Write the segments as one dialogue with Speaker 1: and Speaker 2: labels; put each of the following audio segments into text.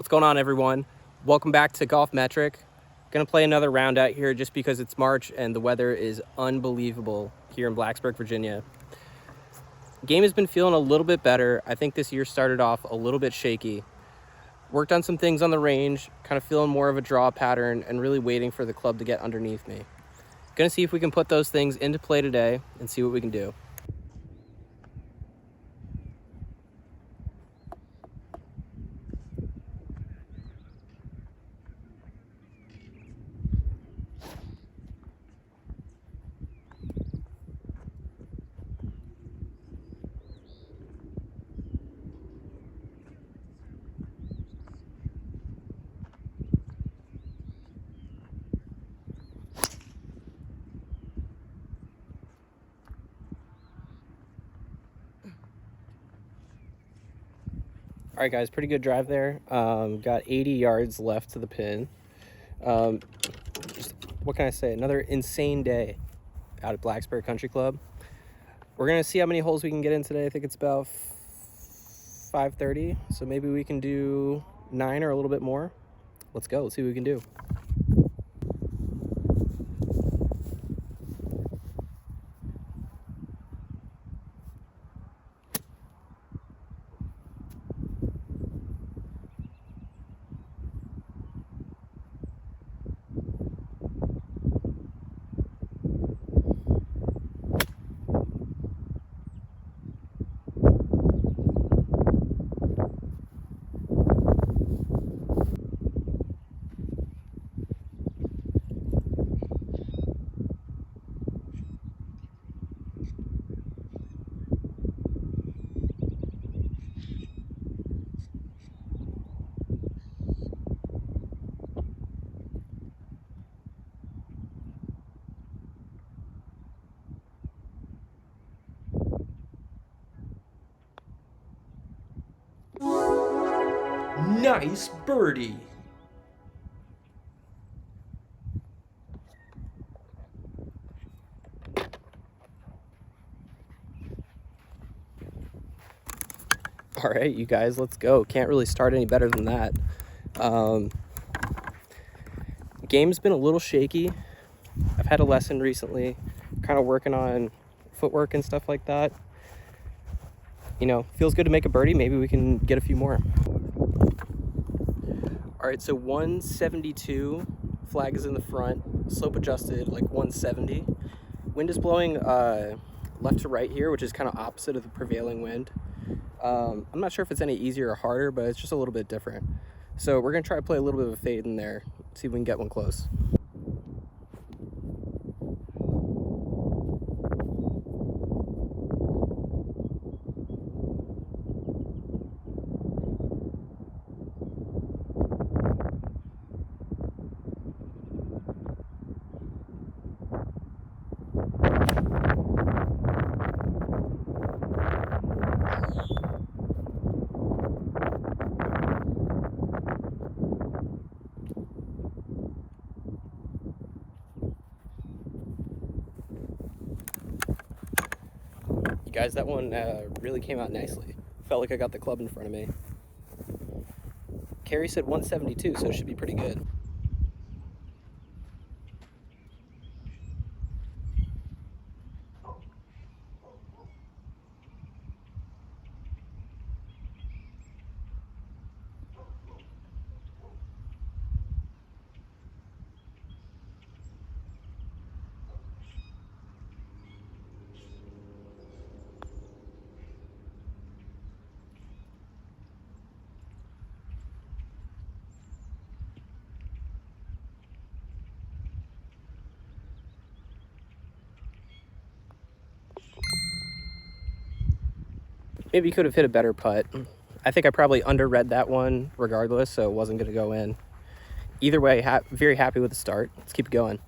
Speaker 1: What's going on, everyone? Welcome back to Golf Metric. Gonna play another round out here just because it's March and the weather is unbelievable here in Blacksburg, Virginia. Game has been feeling a little bit better. I think this year started off a little bit shaky. Worked on some things on the range, kind of feeling more of a draw pattern and really waiting for the club to get underneath me. Gonna see if we can put those things into play today and see what we can do. All right, guys, pretty good drive there. Got 80 yards left to the pin. What can I say? Another insane day out at Blacksburg Country Club. We're gonna see how many holes we can get in today. I think it's about 5:30, so maybe we can do 9 or a little bit more. Let's go. Let's see what we can do.
Speaker 2: Nice birdie.
Speaker 1: All right, you guys, let's go. Can't really start any better than that. Game's been a little shaky. I've had a lesson recently, kind of working on footwork and stuff like that. You know, feels good to make a birdie. Maybe we can get a few more. All right, so 172, flag is in the front, slope adjusted like 170. Wind is blowing left to right here, which is kind of opposite of the prevailing wind. I'm not sure if it's any easier or harder, but it's just a little bit different. So we're gonna try to play a little bit of a fade in there, see if we can get one close. Guys, that one really came out nicely. Felt like I got the club in front of me. Carrie said 172, so it should be pretty good. Maybe could have hit a better putt. I think I probably underread that one regardless, so it wasn't going to go in. Either way, very happy with the start. Let's keep it going.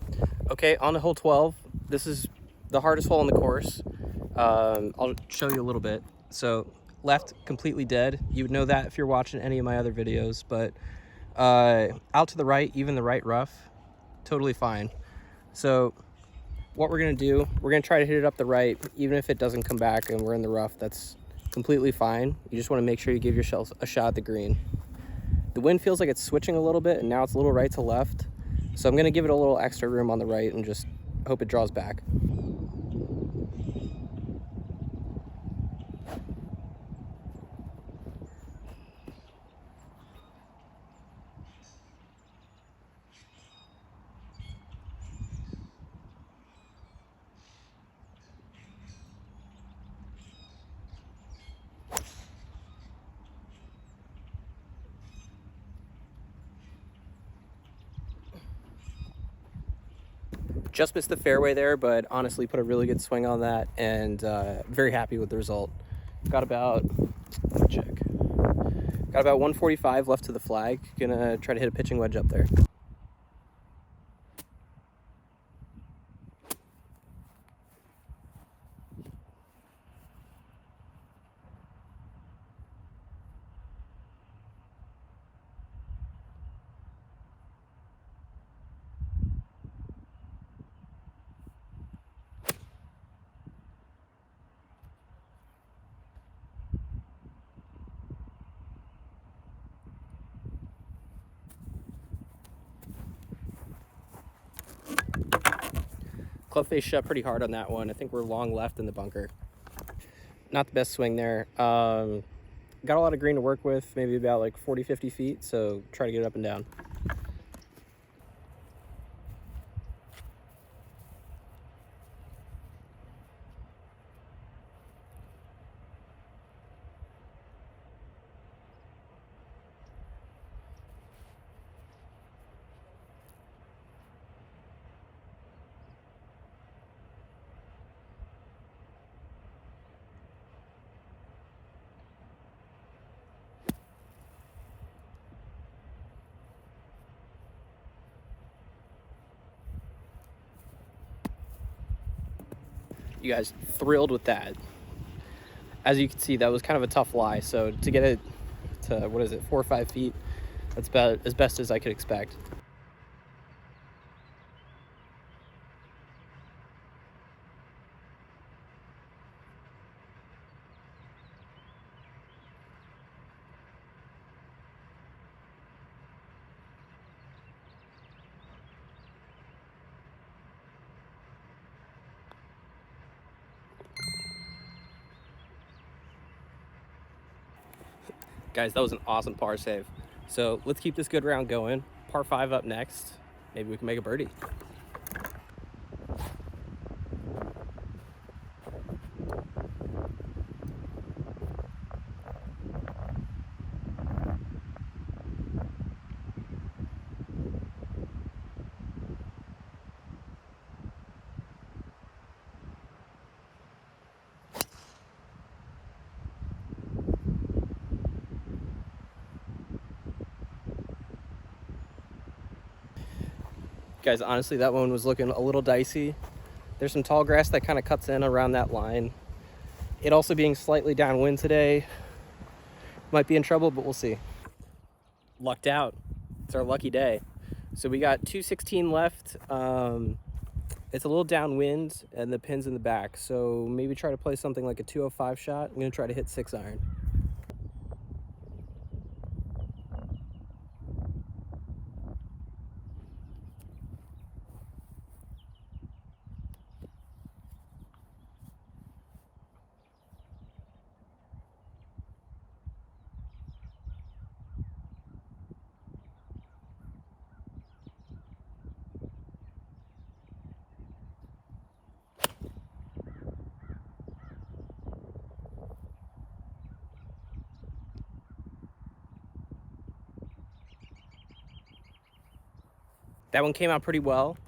Speaker 1: Okay, on to hole 12. This is the hardest hole on the course. I'll show you a little bit. So left, completely dead. You would know that if you're watching any of my other videos, but out to the right, even the right rough, totally fine. So what we're going to do, we're going to try to hit it up the right, even if it doesn't come back and we're in the rough. That's completely fine. You just want to make sure you give yourself a shot at the green. The wind feels like it's switching a little bit, and now it's a little right to left. So I'm going to give it a little extra room on the right and just hope it draws back. Just missed the fairway there, but honestly put a really good swing on that, and very happy with the result. Got about, check, got about 145 left to the flag. Gonna try to hit a pitching wedge up there. Club face shut pretty hard on that one. I think we're long left in the bunker. Not the best swing there. Got a lot of green to work with, maybe about like 40-50 feet, so try to get it up and down. You guys thrilled with that. As you can see, that was kind of a tough lie, so to get it to, what is it, 4 or 5 feet, that's about as best as I could expect. Guys, that was an awesome par save. So let's keep this good round going. Par 5 up next. Maybe we can make a birdie. Guys, honestly, that one was looking a little dicey. There's some tall grass that kind of cuts in around that line. It also being slightly downwind today, might be in trouble, but we'll see. Lucked out. It's our lucky day. So we got 216 left. It's a little downwind and the pin's in the back. So maybe try to play something like a 205 shot. I'm gonna try to hit 6 iron. That one came out pretty well.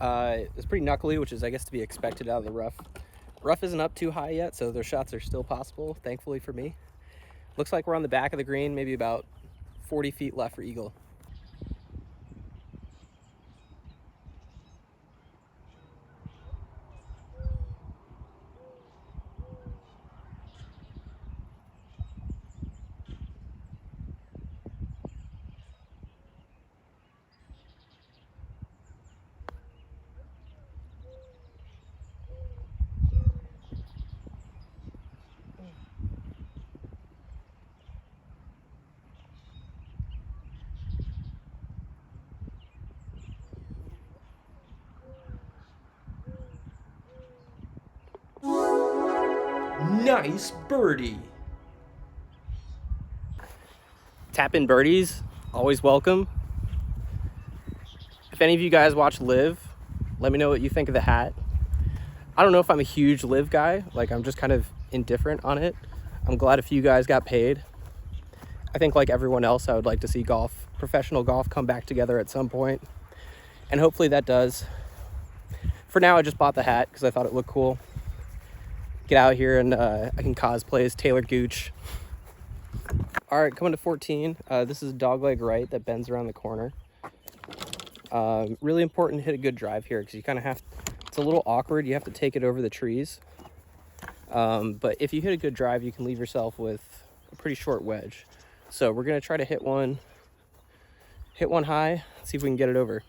Speaker 1: It was pretty knuckly, which is, I guess, to be expected out of the rough. Rough isn't up too high yet, so those shots are still possible, thankfully for me. Looks like we're on the back of the green, maybe about 40 feet left for eagle.
Speaker 2: Nice birdie.
Speaker 1: Tap in birdies, always welcome. If any of you guys watch Live, let me know what you think of the hat. I don't know if I'm a huge Live guy, like I'm just kind of indifferent on it. I'm glad if you guys got paid. I think like everyone else, I would like to see golf, professional golf, come back together at some point. And hopefully that does. For now, I just bought the hat because I thought it looked cool. Get out here and I can cosplay as Taylor Gooch. All right, coming to 14. This is dogleg right that bends around the corner. Really important to hit a good drive here because you kind of have, it's a little awkward. You have to take it over the trees. But if you hit a good drive, you can leave yourself with a pretty short wedge. So we're gonna try to hit one high, see if we can get it over.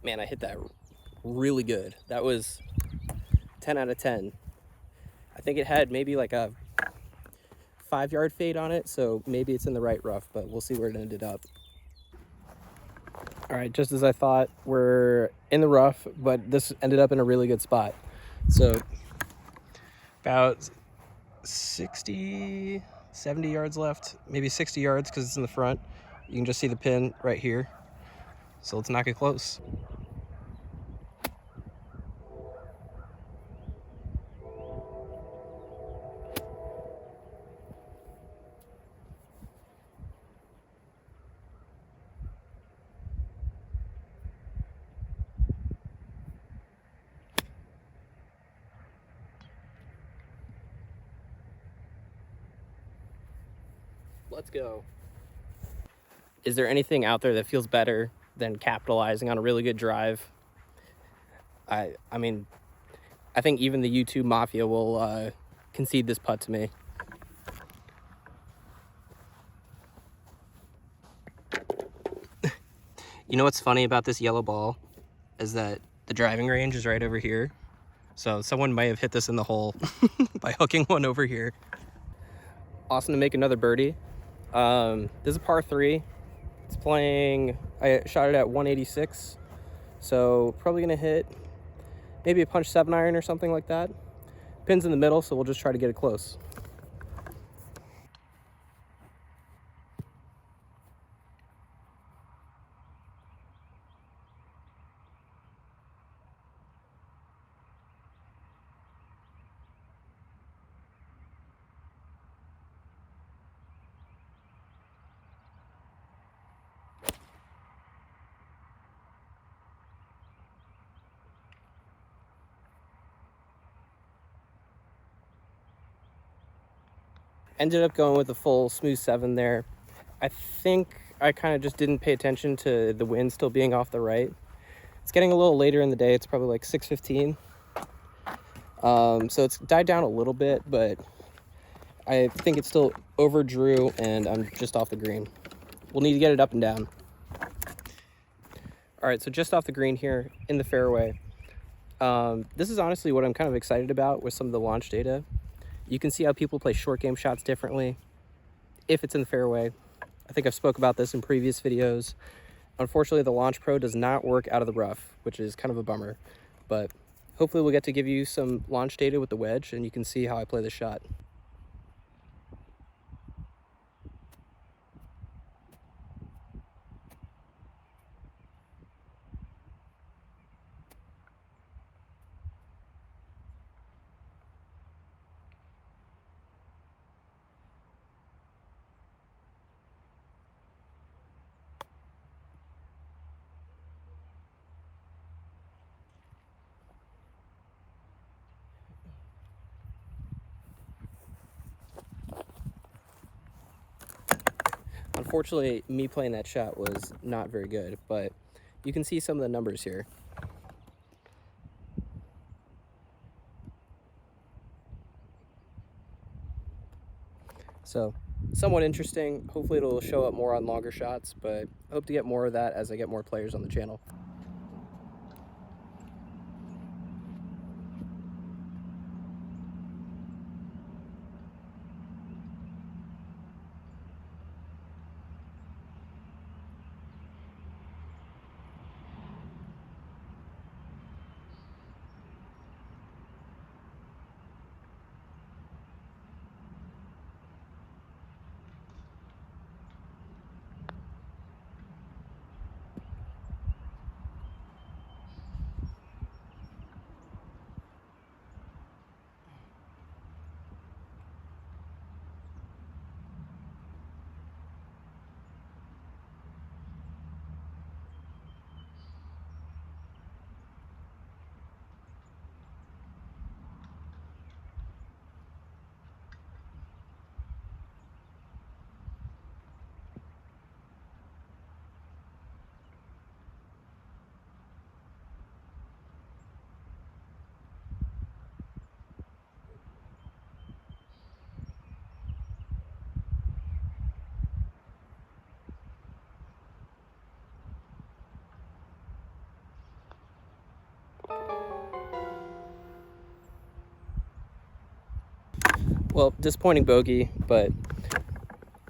Speaker 1: Man, I hit that really good. That was 10 out of 10. I think it had maybe like a 5-yard fade on it, so maybe it's in the right rough, but we'll see where it ended up. All right, just as I thought, we're in the rough, but this ended up in a really good spot. So about 60, 70 yards left, maybe 60 yards because it's in the front. You can just see the pin right here. So let's knock it close. Let's go. Is there anything out there that feels better than capitalizing on a really good drive? I mean, I think even the YouTube Mafia will concede this putt to me. You know what's funny about this yellow ball is that the driving range is right over here. So someone may have hit this in the hole by hooking one over here. Awesome to make another birdie. This is a par 3. It's playing, I shot it at 186. So probably gonna hit maybe a punch 7-iron or something like that. Pin's in the middle, so we'll just try to get it close. Ended up going with a full smooth 7 there. I think I kind of just didn't pay attention to the wind still being off the right. It's getting a little later in the day. It's probably like 6:15. So it's died down a little bit, but I think it still overdrew and I'm just off the green. We'll need to get it up and down. All right, so just off the green here in the fairway. This is honestly what I'm kind of excited about with some of the launch data. You can see how people play short game shots differently if it's in the fairway. I think I've spoke about this in previous videos. Unfortunately, the Launch Pro does not work out of the rough, which is kind of a bummer. But hopefully we'll get to give you some launch data with the wedge and you can see how I play the shot. Unfortunately, me playing that shot was not very good, but you can see some of the numbers here. So somewhat interesting. Hopefully it'll show up more on longer shots, but I hope to get more of that as I get more players on the channel. Well, disappointing bogey, but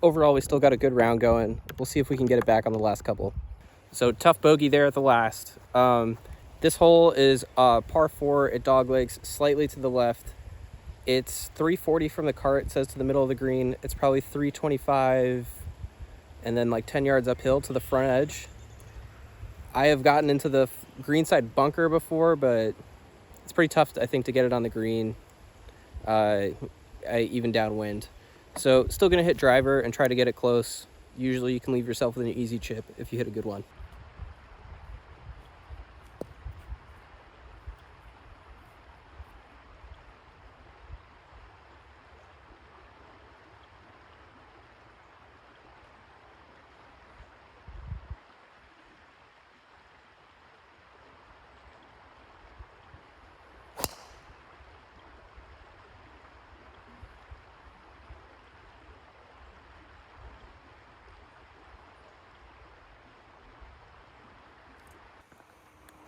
Speaker 1: overall we still got a good round going. We'll see if we can get it back on the last couple. So tough bogey there at the last. This hole is par 4 at doglegs, slightly to the left. It's 340 from the cart, it says, to the middle of the green. It's probably 325 and then like 10 yards uphill to the front edge. I have gotten into the greenside bunker before, but it's pretty tough, I think, to get it on the green, even downwind. So still going to hit driver and try to get it close. Usually you can leave yourself with an easy chip if you hit a good one.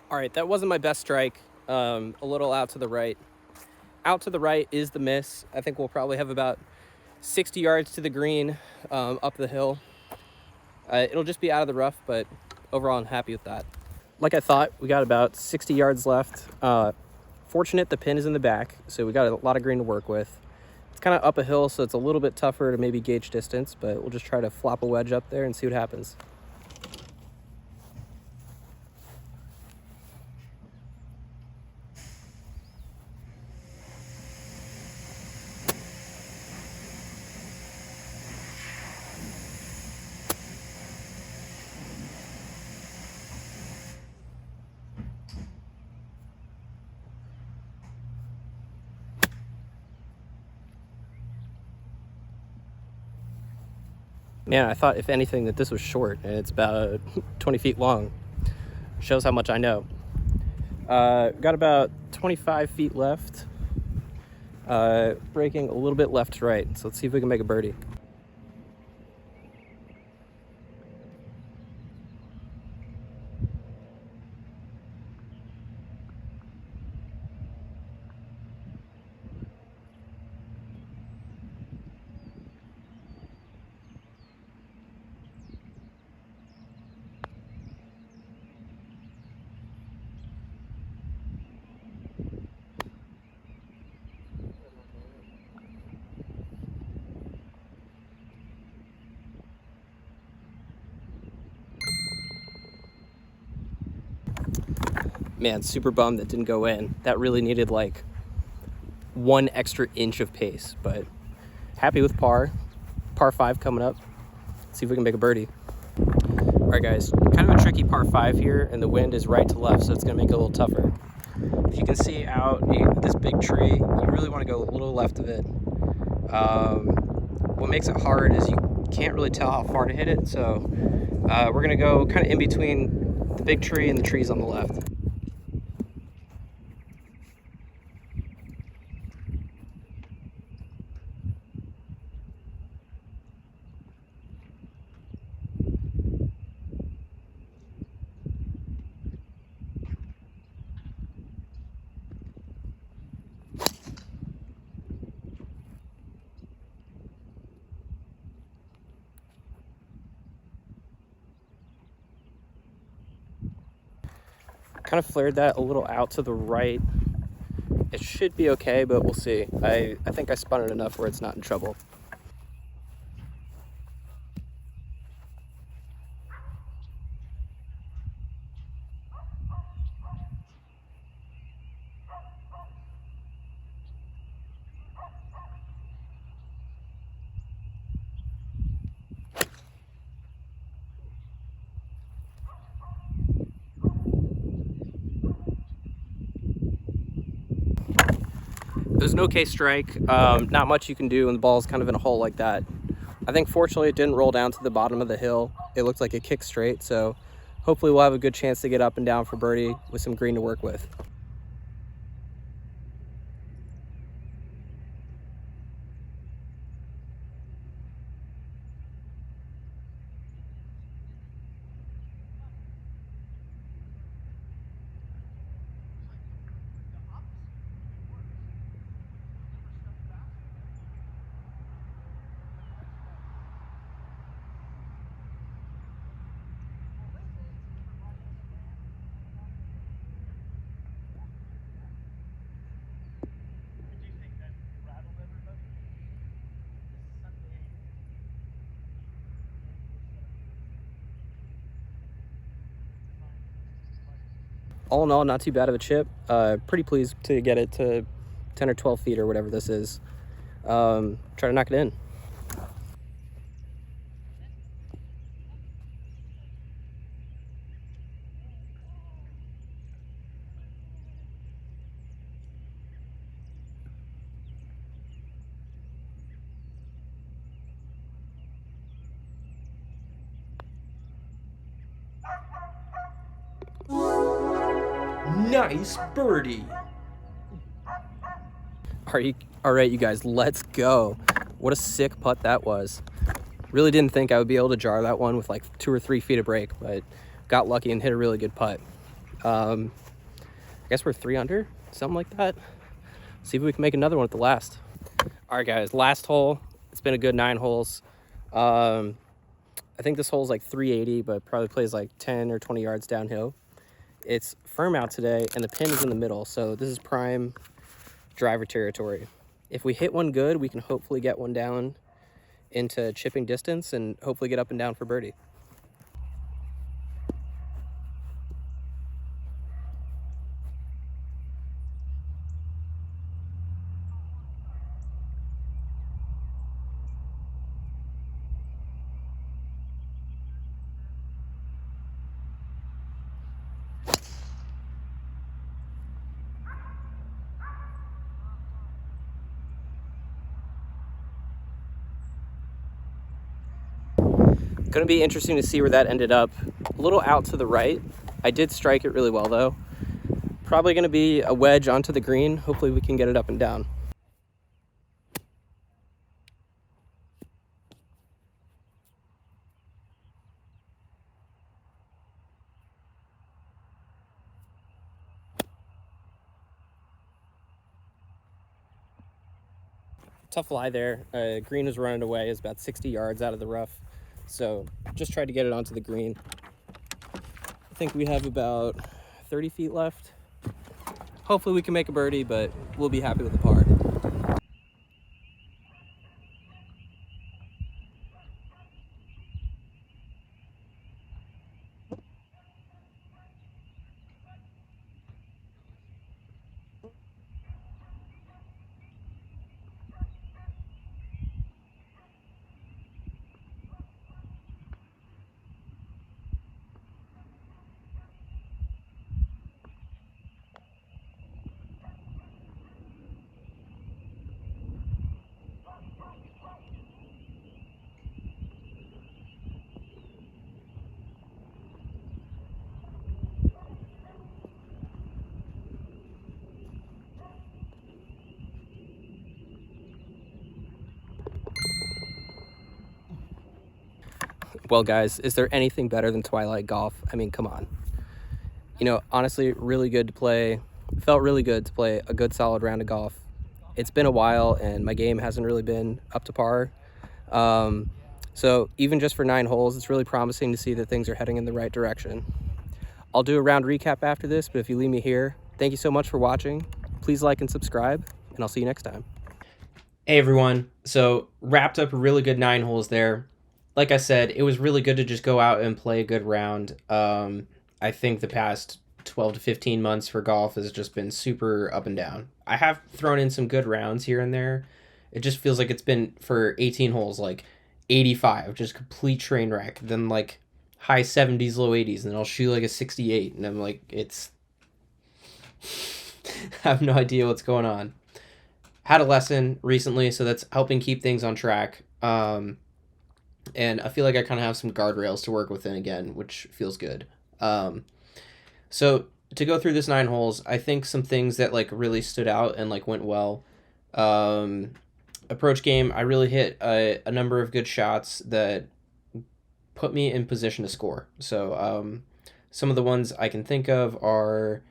Speaker 1: All right, that wasn't my best strike. A little out to the right. Out to the right is the miss. I think we'll probably have about 60 yards to the green, up the hill. It'll just be out of the rough, but overall I'm happy with that. Like I thought, we got about 60 yards left. Fortunate the pin is in the back, so we got a lot of green to work with. It's kind of up a hill, so it's a little bit tougher to maybe gauge distance, but we'll just try to flop a wedge up there and see what happens. Man, I thought, if anything, that this was short, and it's about 20 feet long. Shows how much I know. Got about 25 feet left. Breaking a little bit left to right, so let's see if we can make a birdie. Man, super bummed that didn't go in. That really needed like 1 extra inch of pace, but happy with par 5 coming up. See if we can make a birdie. All right, guys, kind of a tricky par 5 here, and the wind is right to left, so it's gonna make it a little tougher. If you can see out this big tree, you really want to go a little left of it. What makes it hard is you can't really tell how far to hit it, so we're gonna go kind of in between the big tree and the trees on the left. Kind of flared that a little out to the right. It should be okay, but we'll see. I think I spun it enough where it's not in trouble. It was an okay strike. Not much you can do when the ball's kind of in a hole like that. I think fortunately it didn't roll down to the bottom of the hill. It looked like it kicked straight, so hopefully we'll have a good chance to get up and down for birdie with some green to work with. All in all, not too bad of a chip. Pretty pleased to get it to 10 or 12 feet or whatever this is. Try to knock it in.
Speaker 2: Nice birdie.
Speaker 1: All right, you guys, let's go. What a sick putt that was. Really didn't think I would be able to jar that one with like 2 or 3 feet of break, but got lucky and hit a really good putt. I guess we're 3 under, something like that. See if we can make another one at the last. All right, guys, last hole. It's been a good 9 holes. I think this hole's like 380, but probably plays like 10 or 20 yards downhill. It's firm out today, and the pin is in the middle, so this is prime driver territory. If we hit one good, we can hopefully get one down into chipping distance and hopefully get up and down for birdie. Going to be interesting to see where that ended up. A little out to the right. I did strike it really well though. Probably going to be a wedge onto the green. Hopefully we can get it up and down. Tough lie there. Green is running away. It's about 60 yards out of the rough. So just tried to get it onto the green. I think we have about 30 feet left. Hopefully we can make a birdie, but we'll be happy with the par. Well, guys, is there anything better than twilight golf? I mean, come on. You know, honestly, really good to play. Felt really good to play a good solid round of golf. It's been a while and my game hasn't really been up to par. So even just for 9 holes, it's really promising to see that things are heading in the right direction. I'll do a round recap after this, but if you leave me here, thank you so much for watching. Please like and subscribe, and I'll see you next time.
Speaker 3: Hey everyone, so wrapped up a really good 9 holes there. Like I said, it was really good to just go out and play a good round. I think the past 12 to 15 months for golf has just been super up and down. I have thrown in some good rounds here and there. It just feels like it's been for 18 holes, like 85, just complete train wreck. Then like high 70s, low 80s, and then I'll shoot like a 68, and I'm like, it's... I have no idea what's going on. Had a lesson recently, so that's helping keep things on track. And I feel like I kind of have some guardrails to work within again, which feels good. So to go through this 9 holes, I think some things that like really stood out and like went well. Approach game, I really hit a number of good shots that put me in position to score. So some of the ones I can think of are,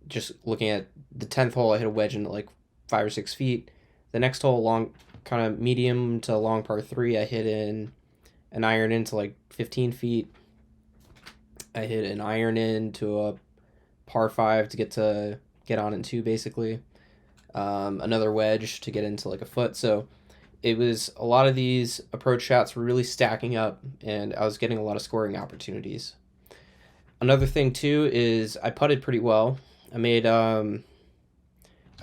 Speaker 3: just looking at the 10th hole, I hit a wedge into like 5 or 6 feet. The next hole, long, kind of medium to long par 3, I hit in an iron into like 15 feet. I hit an iron into a par 5 to get on in 2, basically. Another wedge to get into like a foot. So it was a lot of these approach shots were really stacking up, and I was getting a lot of scoring opportunities. Another thing too is I putted pretty well. I made, I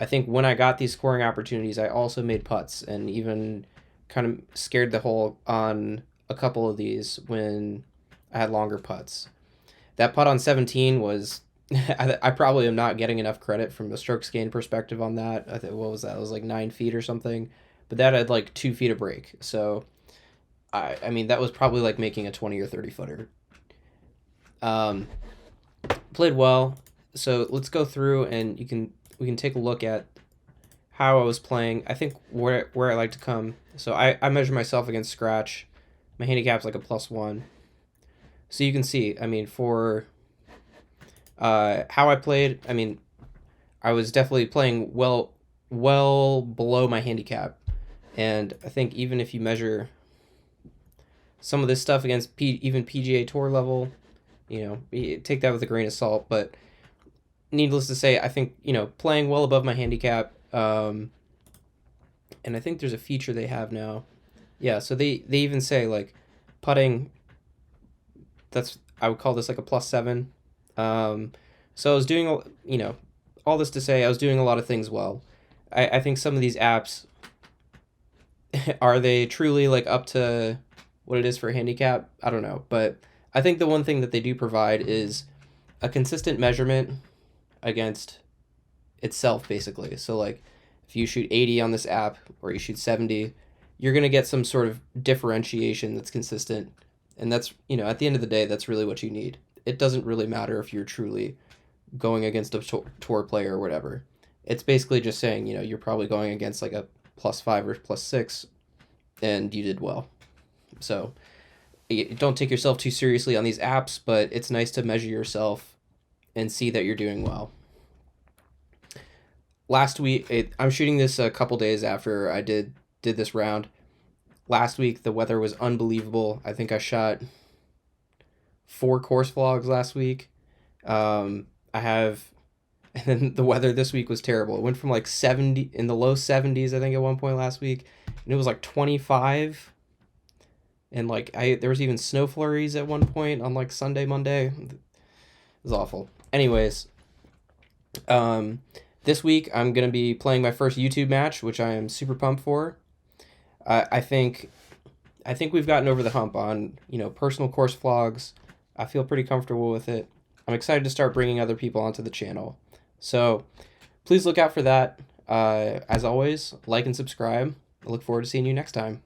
Speaker 3: think when I got these scoring opportunities, I also made putts and even kind of scared the hole on a couple of these when I had longer putts. That putt on 17 was, I probably am not getting enough credit from a strokes gain perspective on that. I think, what was that? It was like 9 feet or something, but that had like 2 feet of break. So, I mean, that was probably like making a 20 or 30 footer. Played well. So let's go through and we can take a look at how I was playing. I think where I like to come. So I measure myself against scratch. My handicap's like a +1. So you can see, I mean, for how I played, I mean, I was definitely playing well below my handicap. And I think even if you measure some of this stuff against even PGA Tour level, take that with a grain of salt, but needless to say, I think, playing well above my handicap, and I think there's a feature they have now. Yeah, so they even say, like, putting, I would call this, like, a +7. So I was doing, all this to say, I was doing a lot of things well. I think some of these apps, are they truly, like, up to what it is for a handicap? I don't know, but I think the one thing that they do provide is a consistent measurement against itself, basically. So like if you shoot 80 on this app or you shoot 70, you're going to get some sort of differentiation that's consistent, and that's, at the end of the day, that's really what you need. It doesn't really matter if you're truly going against a tour player or whatever. It's basically just saying, you're probably going against like a +5 or +6, and you did well. So don't take yourself too seriously on these apps, but it's nice to measure yourself and see that you're doing well. Last week, I'm shooting this a couple days after I did this round. Last week, the weather was unbelievable. I think I shot 4 course vlogs last week. And then the weather this week was terrible. It went from like 70 in the low 70s, I think, at one point last week, and it was like 25. And like there was even snow flurries at one point on like Sunday, Monday. It was awful. Anyways, this week I'm gonna be playing my first YouTube match, which I am super pumped for. I think we've gotten over the hump on personal course vlogs. I feel pretty comfortable with it. I'm excited to start bringing other people onto the channel. So please look out for that. As always, like and subscribe. I look forward to seeing you next time.